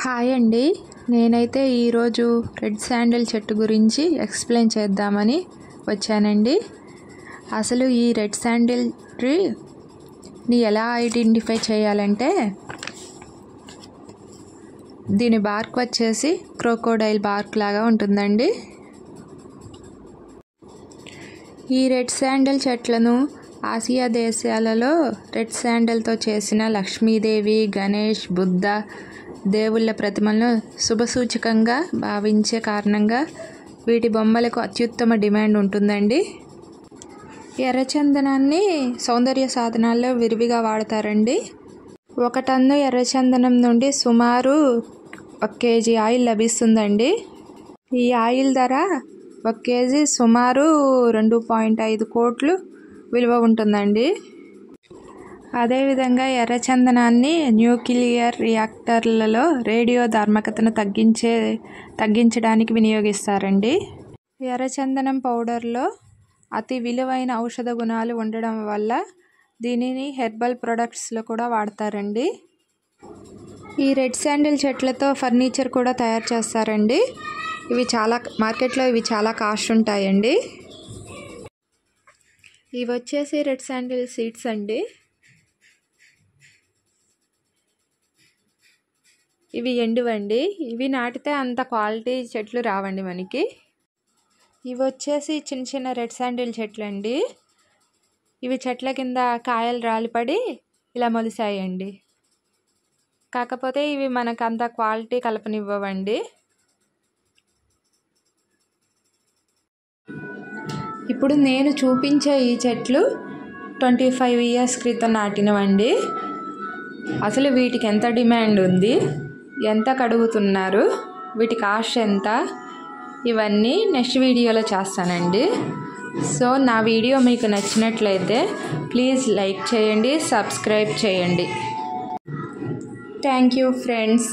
Hi అండి, నేనైతే ఈరోజు రెడ్ శాండిల్ చెట్టు గురించి ఎక్స్ప్లెయిన్ చేద్దామని వచ్చానండి. అసలు ఈ రెడ్ శాండిల్ ట్రీని ఎలా ఐడెంటిఫై చేయాలంటే, దీని బార్క్ వచ్చేసి క్రోకోడైల్ బార్క్ లాగా ఉంటుందండి. ఈ రెడ్ శాండిల్ చెట్లను ఆసియా దేశాలలో రెడ్ శాండిల్తో చేసిన లక్ష్మీదేవి, గణేష్, బుద్ధ దేవుళ్ళ ప్రతిమలను శుభసూచకంగా భావించే కారణంగా వీటి బొమ్మలకు అత్యుత్తమ డిమాండ్ ఉంటుందండి. ఎర్రచందనాన్ని సౌందర్య సాధనాల్లో విరివిగా వాడతారండి. 1 టన్ను ఎర్రచందనం నుండి సుమారు 1 కేజీ ఆయిల్ లభిస్తుందండి. ఈ ఆయిల్ ధర 1 కేజీ సుమారు 2.5 కోట్లు విలువ ఉంటుందండి. అదేవిధంగా ఎర్రచందనాన్ని న్యూక్లియర్ రియాక్టర్లలో రేడియో ధార్మికతను తగ్గించడానికి వినియోగిస్తారండి. ఎర్రచందనం పౌడర్లో అతి విలువైన ఔషధ గుణాలు ఉండడం వల్ల దీనిని హెర్బల్ ప్రొడక్ట్స్లో కూడా వాడతారండి. ఈ రెడ్ శాండిల్ చెట్లతో ఫర్నిచర్ కూడా తయారు చేస్తారండి. మార్కెట్లో ఇవి చాలా కాస్ట్ ఉంటాయండి. ఇవి వచ్చేసి రెడ్ శాండిల్ సీడ్స్ అండి. ఇవి ఎండువండి. ఇవి నాటితే అంత క్వాలిటీ చెట్లు రావండి మనకి. ఇవి వచ్చేసి చిన్న చిన్న రెడ్ శాండిల్ చెట్లు అండి. ఇవి చెట్ల కింద కాయలు రాలిపడి ఇలా మొలిసాయండి. కాకపోతే ఇవి మనకు అంత క్వాలిటీ కలపనివ్వవండి. ఇప్పుడు నేను చూపించే ఈ చెట్లు 25 ఇయర్స్ క్రితం నాటినవండి. అసలు వీటికి ఎంత డిమాండ్ ఉంది, ఎంత కడుగుతున్నారు, వీటి కాస్ట్ ఎంత, ఇవన్నీ నెక్స్ట్ వీడియోలో చేస్తానండి. సో నా వీడియో మీకు నచ్చినట్లయితే ప్లీజ్ లైక్ చేయండి, సబ్స్క్రైబ్ చేయండి. Thank you friends.